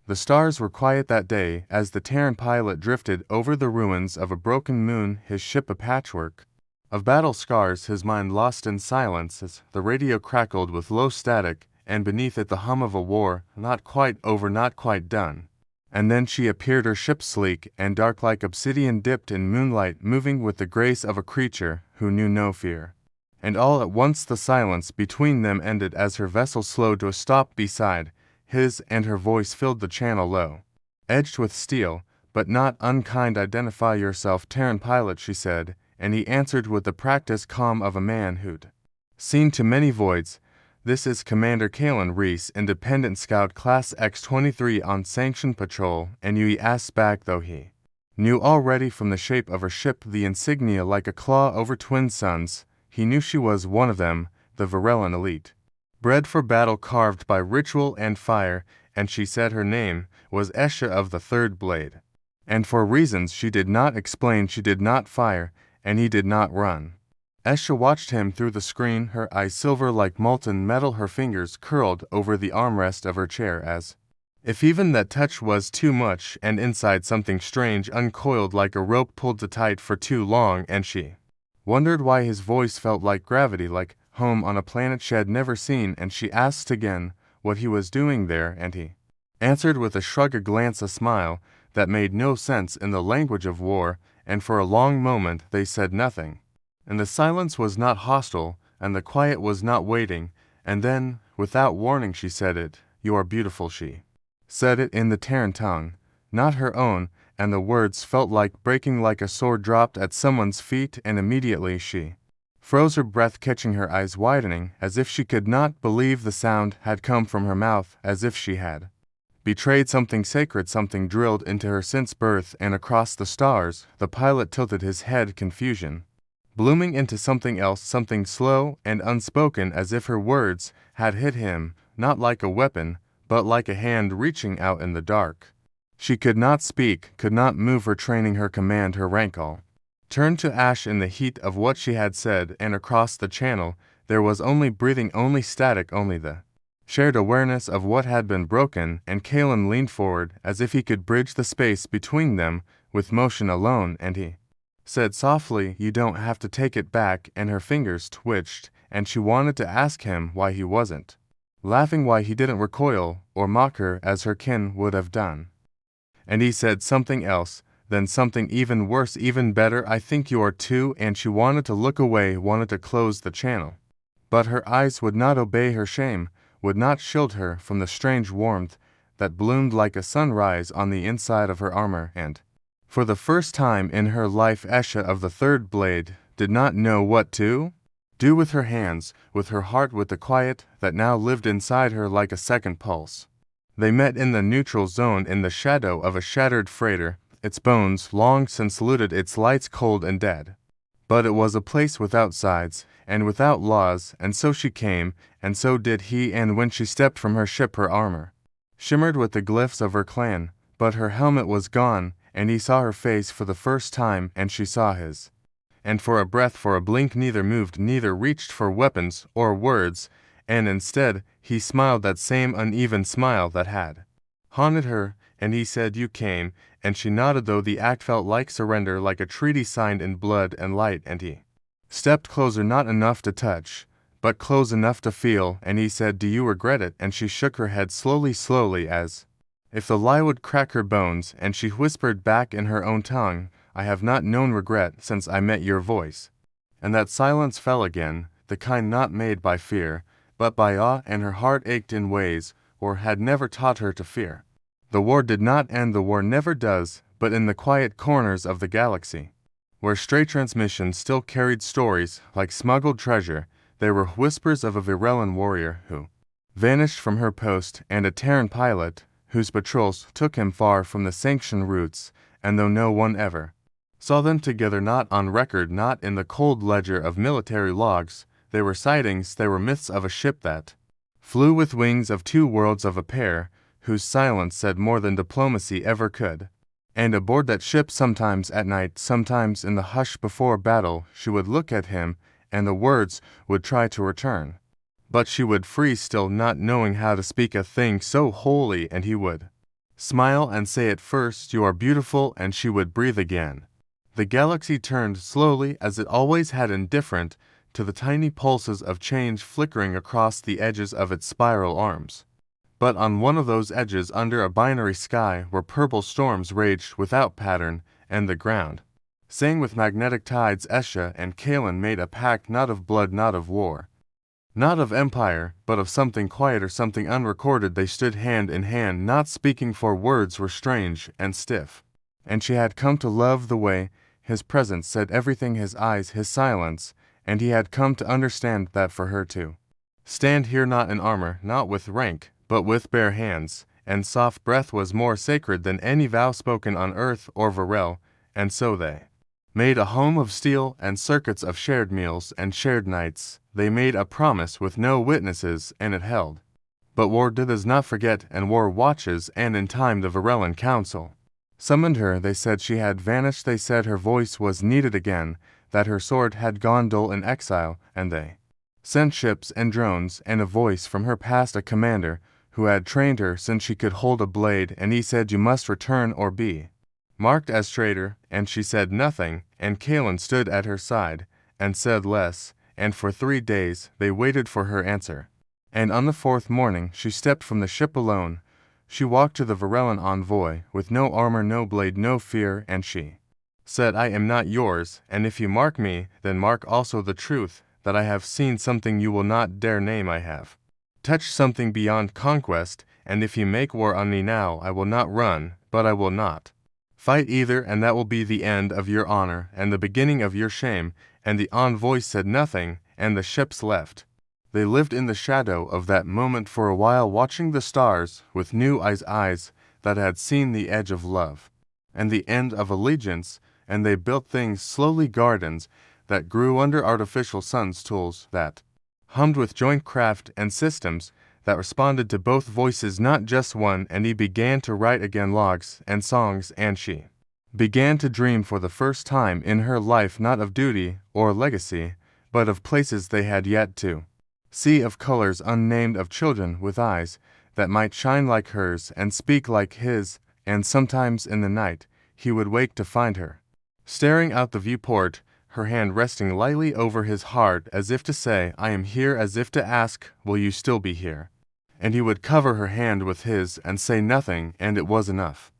The stars were quiet that day as the Terran pilot drifted over the ruins of a broken moon, his ship a patchwork of battle scars, his mind lost in silence as the radio crackled with low static, and beneath it the hum of a war, not quite over, not quite done. And then she appeared, her ship sleek and dark like obsidian dipped in moonlight, moving with the grace of a creature who knew no fear. And all at once the silence between them ended as her vessel slowed to a stop beside his, and her voice filled the channel low, edged with steel, but not unkind. "Identify yourself, Terran pilot," she said, and he answered with the practiced calm of a man who'd seen too many voids. "This is Commander Kalen Reese, Independent Scout Class X-23 on sanctioned patrol," and he asked back, though he knew already from the shape of her ship, the insignia like a claw over twin suns. He knew she was one of them, the Varellan elite, bred for battle, carved by ritual and fire, and she said her name was Esha of the Third Blade. And for reasons she did not explain, she did not fire, and he did not run. Esha watched him through the screen, her eyes silver like molten metal, her fingers curled over the armrest of her chair as if even that touch was too much, and inside something strange uncoiled like a rope pulled too tight for too long, and she wondered why his voice felt like gravity, like home on a planet she had never seen, and she asked again what he was doing there, and he answered with a shrug, a glance, a smile that made no sense in the language of war, and for a long moment they said nothing. And the silence was not hostile, and the quiet was not waiting, and then, without warning, she said it. "You are beautiful," she said it in the Terran tongue, not her own, and the words felt like breaking, like a sword dropped at someone's feet, and immediately she froze, her breath catching, her eyes widening, as if she could not believe the sound had come from her mouth, as if she had betrayed something sacred, something drilled into her since birth. And across the stars, the pilot tilted his head, confusion blooming into something else, something slow and unspoken, as if her words had hit him, not like a weapon, but like a hand reaching out in the dark. She could not speak, could not move, her training, her command, her rank all turned to ash in the heat of what she had said, and across the channel there was only breathing, only static, only the shared awareness of what had been broken. And Kalen leaned forward as if he could bridge the space between them with motion alone, and he said softly, "You don't have to take it back," and her fingers twitched, and she wanted to ask him why he wasn't laughing, why he didn't recoil or mock her as her kin would have done. And he said something else, then something even worse, even better. "I think you are too," and she wanted to look away, wanted to close the channel. But her eyes would not obey, her shame would not shield her from the strange warmth that bloomed like a sunrise on the inside of her armor. And for the first time in her life, Esha of the Third Blade did not know what to do with her hands, with her heart, with the quiet that now lived inside her like a second pulse. They met in the neutral zone, in the shadow of a shattered freighter, its bones long since looted, its lights cold and dead. But it was a place without sides and without laws, and so she came, and so did he. And when she stepped from her ship, her armor shimmered with the glyphs of her clan, but her helmet was gone, and he saw her face for the first time, and she saw his. And for a breath, for a blink, neither moved, neither reached for weapons or words, and instead he smiled, that same uneven smile that had haunted her, and he said, "You came," and she nodded, though the act felt like surrender, like a treaty signed in blood and light. And he stepped closer, not enough to touch, but close enough to feel, and he said, "Do you regret it?" And she shook her head slowly, slowly, as if the lie would crack her bones, and she whispered back in her own tongue, "I have not known regret since I met your voice." And that silence fell again, the kind not made by fear, but by awe, and her heart ached in ways war had never taught her to fear. The war did not end, the war never does, but in the quiet corners of the galaxy, where stray transmissions still carried stories like smuggled treasure, there were whispers of a Varellan warrior who vanished from her post, and a Terran pilot whose patrols took him far from the sanctioned routes, and though no one ever saw them together, not on record, not in the cold ledger of military logs, they were sightings, they were myths of a ship that flew with wings, of two worlds, of a pair whose silence said more than diplomacy ever could. And aboard that ship, sometimes at night, sometimes in the hush before battle, she would look at him, and the words would try to return. But she would freeze still, not knowing how to speak a thing so holy, and he would Smile and say at first you are beautiful, and she would breathe again. The galaxy turned slowly, as it always had, indifferent to the tiny pulses of change flickering across the edges of its spiral arms. But on one of those edges, under a binary sky where purple storms raged without pattern, and the ground sang with magnetic tides, Esha and Kalen made a pact, not of blood, not of war, not of empire, but of something quieter, something unrecorded. They stood hand in hand, not speaking, for words were strange and stiff. And she had come to love the way his presence said everything, his eyes, his silence, and he had come to understand that for her to stand here, not in armor, not with rank, but with bare hands and soft breath, was more sacred than any vow spoken on earth or Varel. And so they made a home of steel and circuits of shared meals and shared nights. They made a promise with no witnesses, and it held. But war does not forget, and war watches, and in time the Varellan Council summoned her. They said she had vanished, they said her voice was needed again, that her sword had gone dull in exile, and they sent ships and drones and a voice from her past, a commander who had trained her since she could hold a blade, and he said you must return or be marked as traitor. And she said nothing, and Kalen stood at her side and said less, and for 3 days they waited for her answer. And on the 4th morning she stepped from the ship alone. She walked to the Varellan envoy, with no armor, no blade, no fear, and she said, I am not yours, and if you mark me, then mark also the truth, that I have seen something you will not dare name. I have touched something beyond conquest, and if you make war on me now, I will not run, but I will not fight either, and that will be the end of your honor, and the beginning of your shame. And the envoy said nothing, and the ships left. They lived in the shadow of that moment for a while, watching the stars with new eyes that had seen the edge of love and the end of allegiance, and they built things slowly, gardens that grew under artificial suns, tools that hummed with joint craft, and systems that responded to both voices, not just one. And he began to write again logs and songs, and she began to dream for the first time in her life, not of duty or legacy, but of places they had yet to see, of colors unnamed, of children with eyes that might shine like hers and speak like his. And sometimes in the night he would wake to find her staring out the viewport, her hand resting lightly over his heart, as if to say, I am here, as if to ask, will you still be here? And he would cover her hand with his and say nothing, and it was enough.